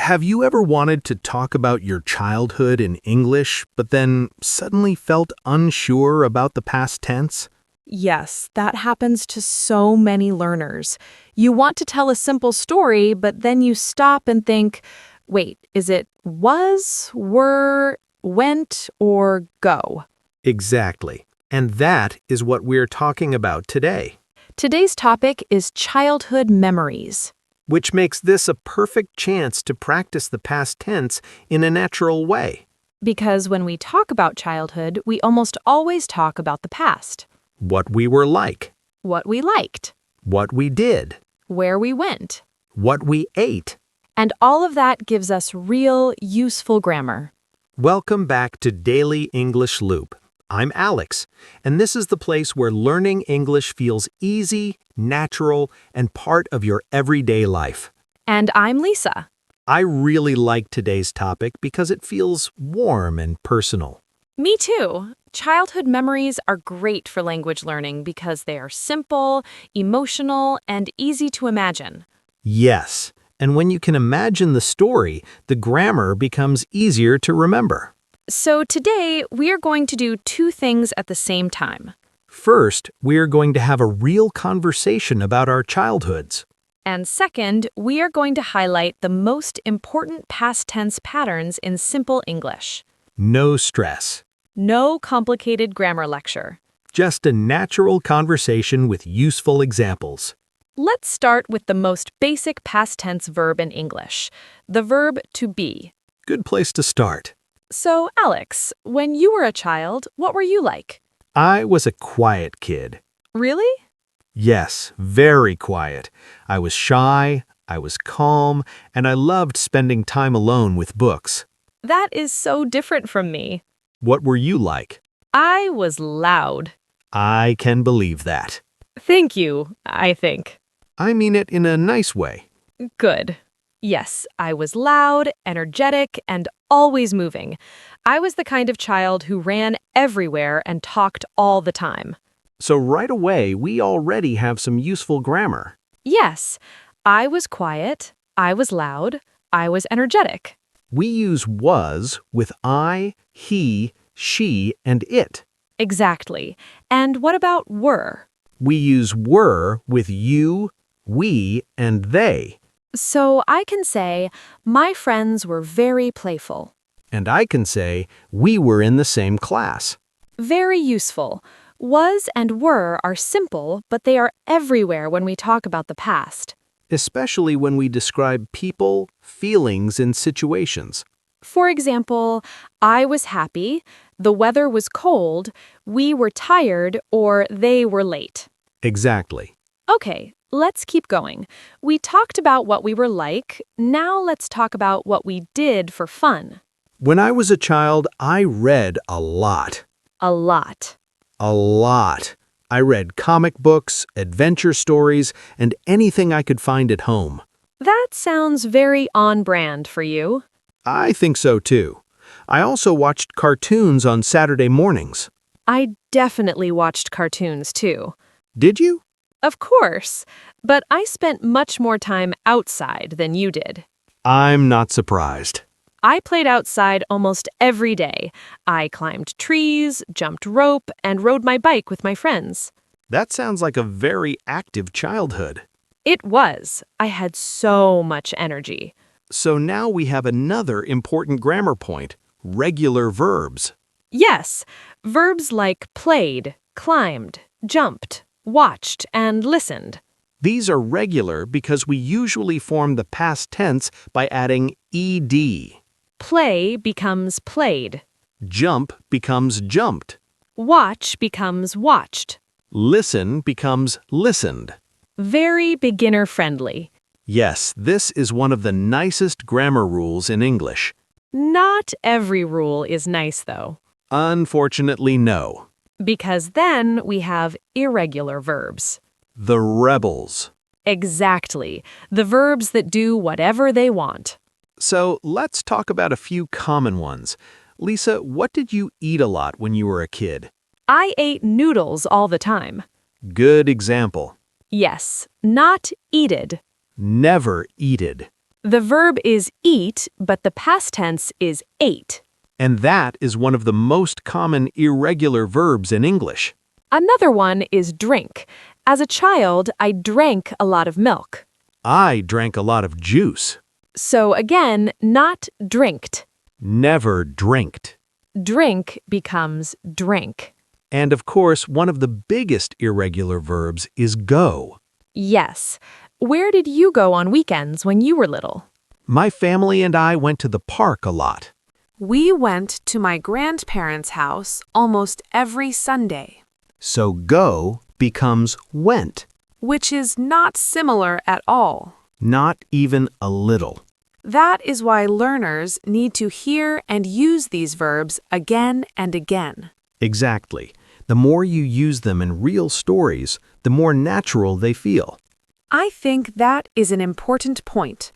Have you ever wanted to talk about your childhood in English, but then suddenly felt unsure about the past tense? Yes, that happens to so many learners. You want to tell a simple story, but then you stop and think, wait, is it was, were, went, or go? Exactly. And that is what we're talking about today, Today's topic is childhood memories. which makes this a perfect chance to practice the past tense in a natural way. Because when we talk about childhood, we almost always talk about the past. What we were like, What we liked, what we did, where we went. what we ate. And all of that gives us real, useful grammar. Welcome back to Daily English Loop. I'm Alex, and this is the place where learning English feels easy, natural, and part of your everyday life. And I'm Lisa. I really like today's topic because it feels warm and personal. Me too. Childhood memories are great for language learning because they are simple, emotional, and easy to imagine. Yes, and when you can imagine the story, the grammar becomes easier to remember. So today, we are going to do two things at the same time. First, we are going to have a real conversation about our childhoods. And second, we are going to highlight the most important past tense patterns in simple English. No stress. No complicated grammar lecture. Just a natural conversation with useful examples. Let's start with the most basic past tense verb in English, the verb to be. Good place to start. So, Alex, when you were a child, what were you like? I was a quiet kid. Really? Yes, very quiet. I was shy, I was calm, and I loved spending time alone with books. That is so different from me. What were you like? I was loud. I can believe that. Thank you, I think. I mean it in a nice way. Good. Yes, I was loud, energetic, and always moving. I was the kind of child who ran everywhere and talked all the time. So right away, we already have some useful grammar. Yes, I was quiet, I was loud, I was energetic. We use was with I, he, she, and it. Exactly. And what about were? We use were with you, we, and they. So I can say, my friends were very playful. And I can say, we were in the same class. Very useful. Was and were are simple, but they are everywhere when we talk about the past. Especially when we describe people, feelings, and situations. For example, I was happy, the weather was cold, we were tired, or they were late. Exactly. Okay, let's keep going. We talked about what we were like. Now let's talk about what we did for fun. When I was a child, I read a lot. A lot. A lot. I read comic books, adventure stories, and anything I could find at home. That sounds very on brand for you. I think so too. I also watched cartoons on Saturday mornings. I definitely watched cartoons too. Did you? Of course, but I spent much more time outside than you did. I'm not surprised. I played outside almost every day. I climbed trees, jumped rope, and rode my bike with my friends. That sounds like a very active childhood. It was. I had so much energy. So now we have another important grammar point, regular verbs. Yes, verbs like played, climbed, jumped, watched, and listened. These are regular because we usually form the past tense by adding ed. Play becomes played. Jump becomes jumped. Watch becomes watched. Listen becomes listened. Very beginner-friendly. Yes, this is one of the nicest grammar rules in English. Not every rule is nice, though. Unfortunately, no. Because then we have irregular verbs. The rebels. Exactly. The verbs that do whatever they want. So let's talk about a few common ones. Lisa, what did you eat a lot when you were a kid? I ate noodles all the time. Good example. Yes, not eated. Never eated. The verb is eat, but the past tense is ate. And that is one of the most common irregular verbs in English. Another one is drink. As a child, I drank a lot of milk. I drank a lot of juice. So again, not drinked. Never drinked. Drink becomes drink. And of course, one of the biggest irregular verbs is go. Yes. Where did you go on weekends when you were little? My family and I went to the park a lot. We went to my grandparents' house almost every Sunday, So go becomes went. which is not similar at all. Not even a little. That is why learners need to hear and use these verbs again and again. Exactly. The more you use them in real stories, the more natural they feel. I think that is an important point.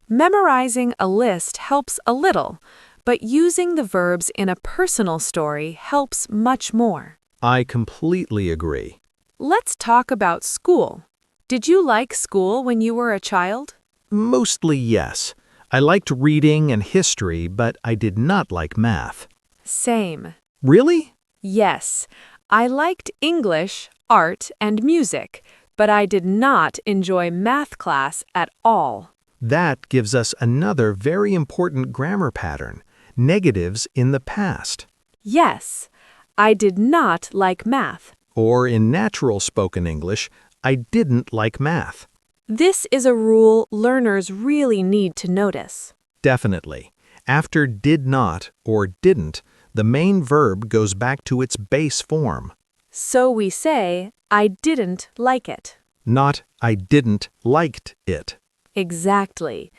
Memorizing a list helps a little, but using the verbs in a personal story helps much more. I completely agree. Let's talk about school. Did you like school when you were a child? Mostly yes. I liked reading and history, but I did not like math. Same. Really? Yes, I liked English, art, and music, but I did not enjoy math class at all. That gives us another very important grammar pattern, negatives in the past. Yes, I did not like math. Or in natural spoken English, I didn't like math. This is a rule learners really need to notice. Definitely. After did not or didn't, the main verb goes back to its base form. So we say, I didn't like it. Not I didn't liked it. Exactly.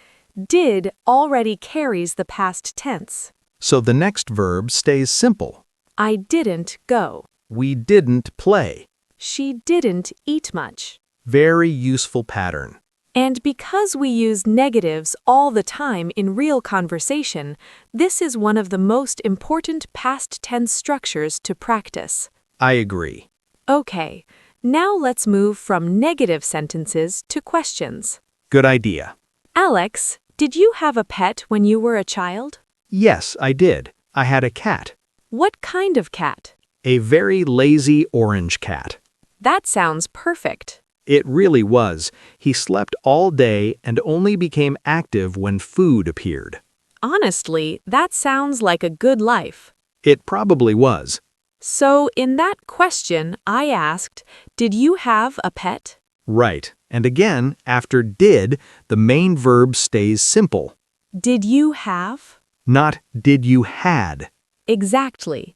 Did already carries the past tense. So the next verb stays simple. I didn't go. We didn't play. She didn't eat much. Very useful pattern. And because we use negatives all the time in real conversation, this is one of the most important past tense structures to practice. I agree. Okay, now let's move from negative sentences to questions. Good idea. Alex, did you have a pet when you were a child? Yes, I did. I had a cat. What kind of cat? A very lazy orange cat. That sounds perfect. It really was. He slept all day and only became active when food appeared. Honestly, that sounds like a good life. It probably was. So, in that question, I asked, did you have a pet? Right. And again, after did, the main verb stays simple. Did you have? Not did you had. Exactly.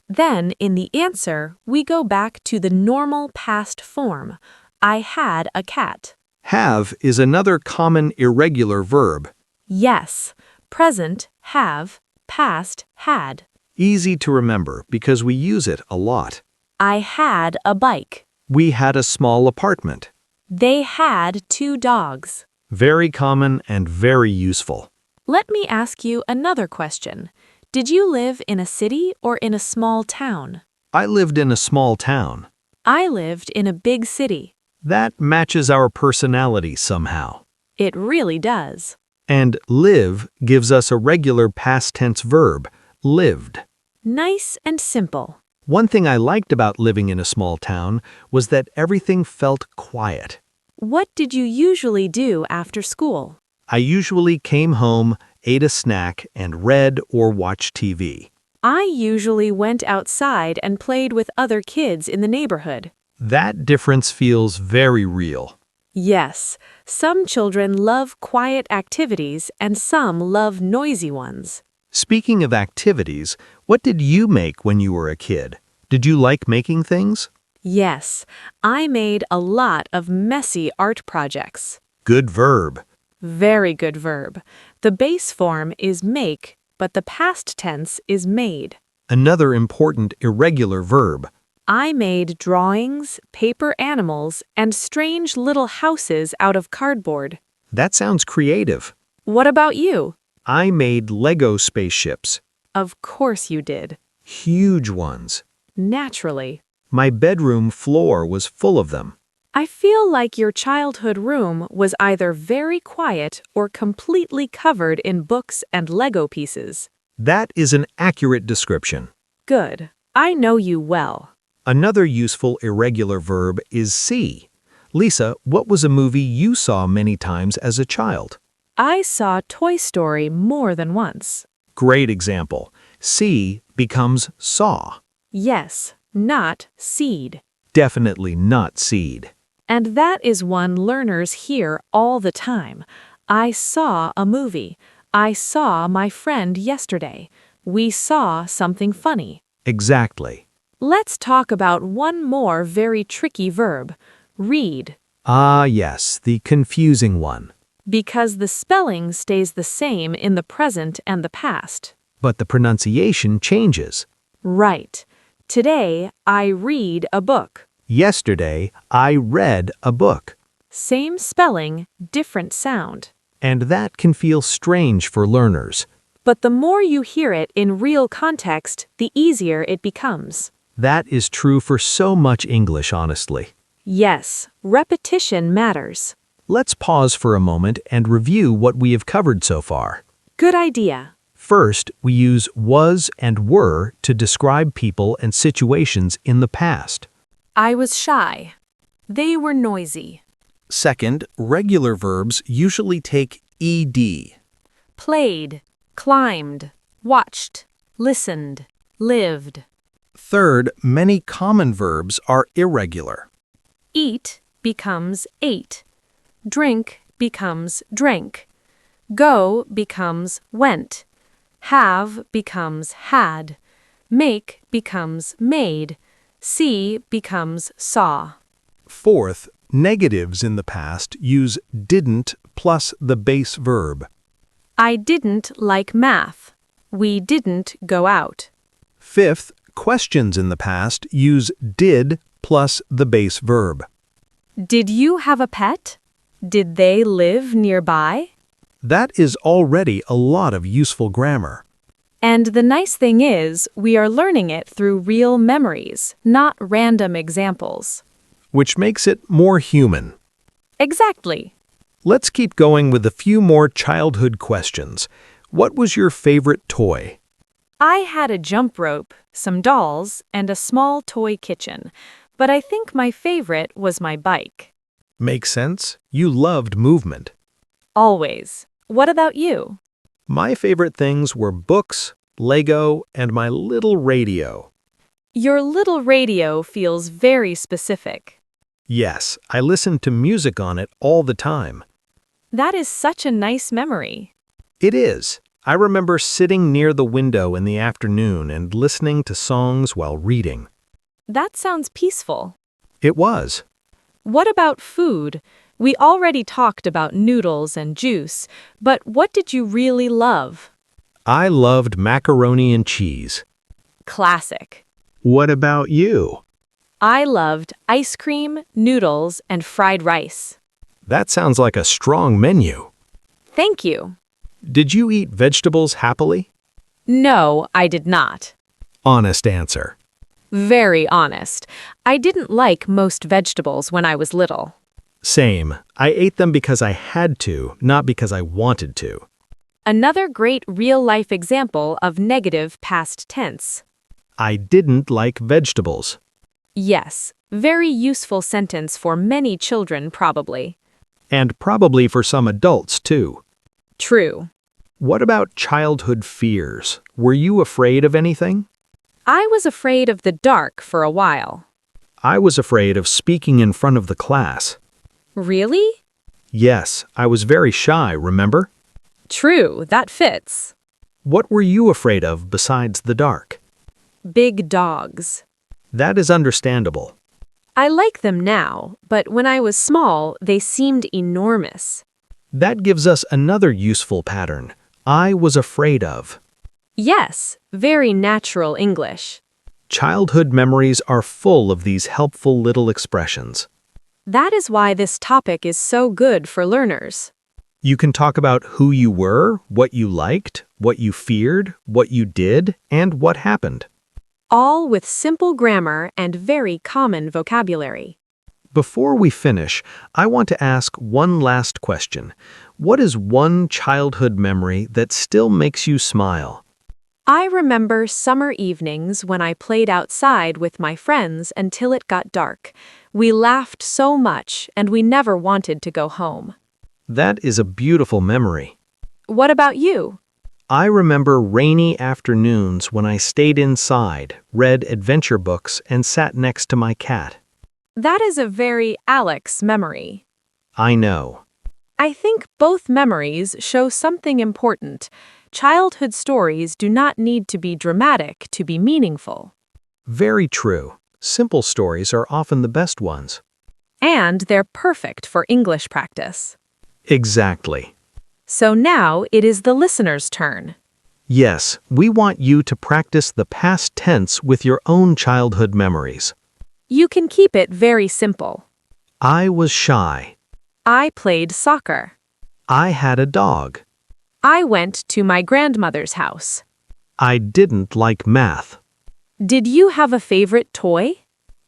Then, in the answer, we go back to the normal past form. I had a cat. Have is another common irregular verb. Yes. Present, have. Past, had. Easy to remember because we use it a lot. I had a bike. We had a small apartment. They had 2 dogs. Very common and very useful. Let me ask you another question. Did you live in a city or in a small town? I lived in a small town. I lived in a big city. That matches our personality somehow. It really does. And live gives us a regular past tense verb, lived. Nice and simple. One thing I liked about living in a small town was that everything felt quiet. What did you usually do after school? I usually came home, ate a snack, and read or watched TV. I usually went outside and played with other kids in the neighborhood. That difference feels very real. Yes, some children love quiet activities and some love noisy ones. Speaking of activities, what did you make when you were a kid? Did you like making things? Yes, I made a lot of messy art projects. Good verb. Very good verb. The base form is make, but the past tense is made. Another important irregular verb. I made drawings, paper animals, and strange little houses out of cardboard. That sounds creative. What about you? I made Lego spaceships. Of course you did. Huge ones. Naturally. My bedroom floor was full of them. I feel like your childhood room was either very quiet or completely covered in books and Lego pieces. That is an accurate description. Good. I know you well. Another useful irregular verb is see. Lisa, what was a movie you saw many times as a child? I saw Toy Story more than once. Great example. See becomes saw. Yes, not seed. Definitely not seed. And that is one learners hear all the time. I saw a movie. I saw my friend yesterday. We saw something funny. Exactly. Let's talk about one more very tricky verb, read, Ah, yes, the confusing one. because the spelling stays the same in the present and the past. But the pronunciation changes. Right. Today, I read a book. Yesterday, I read a book. Same spelling, different sound. And that can feel strange for learners. But the more you hear it in real context, the easier it becomes. That is true for so much English, honestly. Yes, repetition matters. Let's pause for a moment and review what we have covered so far. Good idea. First, we use was and were to describe people and situations in the past. I was shy. They were noisy. Second, regular verbs usually take ed. Played, climbed, watched, listened, lived. Third, many common verbs are irregular. Eat becomes ate. Drink becomes drank. Go becomes went. Have becomes had. Make becomes made. See becomes saw. Fourth, negatives in the past use didn't plus the base verb. I didn't like math. We didn't go out. Fifth, questions in the past use did plus the base verb. Did you have a pet? Did they live nearby? That is already a lot of useful grammar. And the nice thing is, we are learning it through real memories, not random examples. Which makes it more human. Exactly. Let's keep going with a few more childhood questions. What was your favorite toy? I had a jump rope, some dolls, and a small toy kitchen, but I think my favorite was my bike. Makes sense. You loved movement. Always. What about you? My favorite things were books, Lego, and my little radio. Your little radio feels very specific. Yes, I listened to music on it all the time. That is such a nice memory. It is. I remember sitting near the window in the afternoon and listening to songs while reading. That sounds peaceful. It was. What about food? We already talked about noodles and juice, but what did you really love? I loved macaroni and cheese. Classic. What about you? I loved ice cream, noodles, and fried rice. That sounds like a strong menu. Thank you. Did you eat vegetables happily? No, I did not. Honest answer. Very honest. I didn't like most vegetables when I was little. Same. I ate them because I had to, not because I wanted to. Another great real-life example of negative past tense. I didn't like vegetables. Yes, very useful sentence for many children probably. And probably for some adults, too. True. What about childhood fears? Were you afraid of anything? I was afraid of the dark for a while. I was afraid of speaking in front of the class. Really? Yes, I was very shy, remember? True, that fits. What were you afraid of besides the dark? Big dogs. That is understandable. I like them now, but when I was small, they seemed enormous. That gives us another useful pattern. I was afraid of. Yes, very natural English. Childhood memories are full of these helpful little expressions. That is why this topic is so good for learners. You can talk about who you were, what you liked, what you feared, what you did, and what happened. All with simple grammar and very common vocabulary. Before we finish, I want to ask one last question. What is one childhood memory that still makes you smile? I remember summer evenings when I played outside with my friends until it got dark. We laughed so much, and we never wanted to go home. That is a beautiful memory. What about you? I remember rainy afternoons when I stayed inside, read adventure books, and sat next to my cat. That is a very Alex memory. I know. I think both memories show something important. Childhood stories do not need to be dramatic to be meaningful. Very true. Simple stories are often the best ones. And they're perfect for English practice. Exactly. So now it is the listener's turn. Yes, we want you to practice the past tense with your own childhood memories. You can keep it very simple. I was shy. I played soccer. I had a dog. I went to my grandmother's house. I didn't like math. Did you have a favorite toy?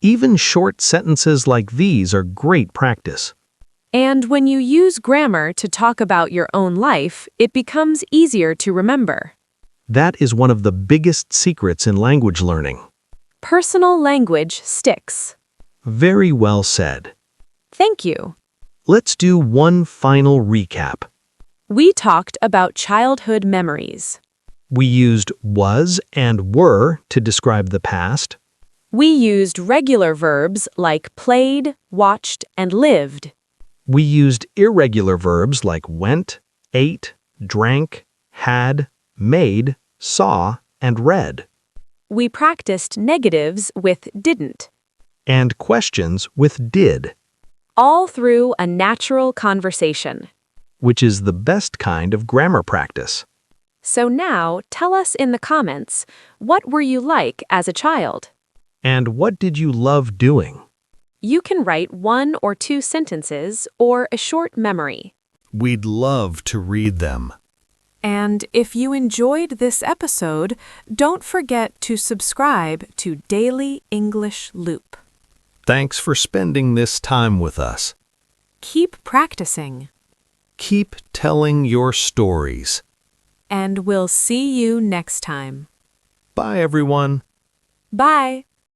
Even short sentences like these are great practice. And when you use grammar to talk about your own life, it becomes easier to remember. That is one of the biggest secrets in language learning. Personal language sticks. Very well said. Thank you. Let's do one final recap. We talked about childhood memories. We used was and were to describe the past. We used regular verbs like played, watched, and lived. We used irregular verbs like went, ate, drank, had, made, saw, and read. We practiced negatives with didn't. And questions with did, All through a natural conversation. which is the best kind of grammar practice. So now, tell us in the comments, what were you like as a child? And what did you love doing? You can write 1 or 2 sentences or a short memory. We'd love to read them. And if you enjoyed this episode, don't forget to subscribe to Daily English Loop. Thanks for spending this time with us. Keep practicing, Keep telling your stories. and we'll see you next time. Bye, everyone. Bye!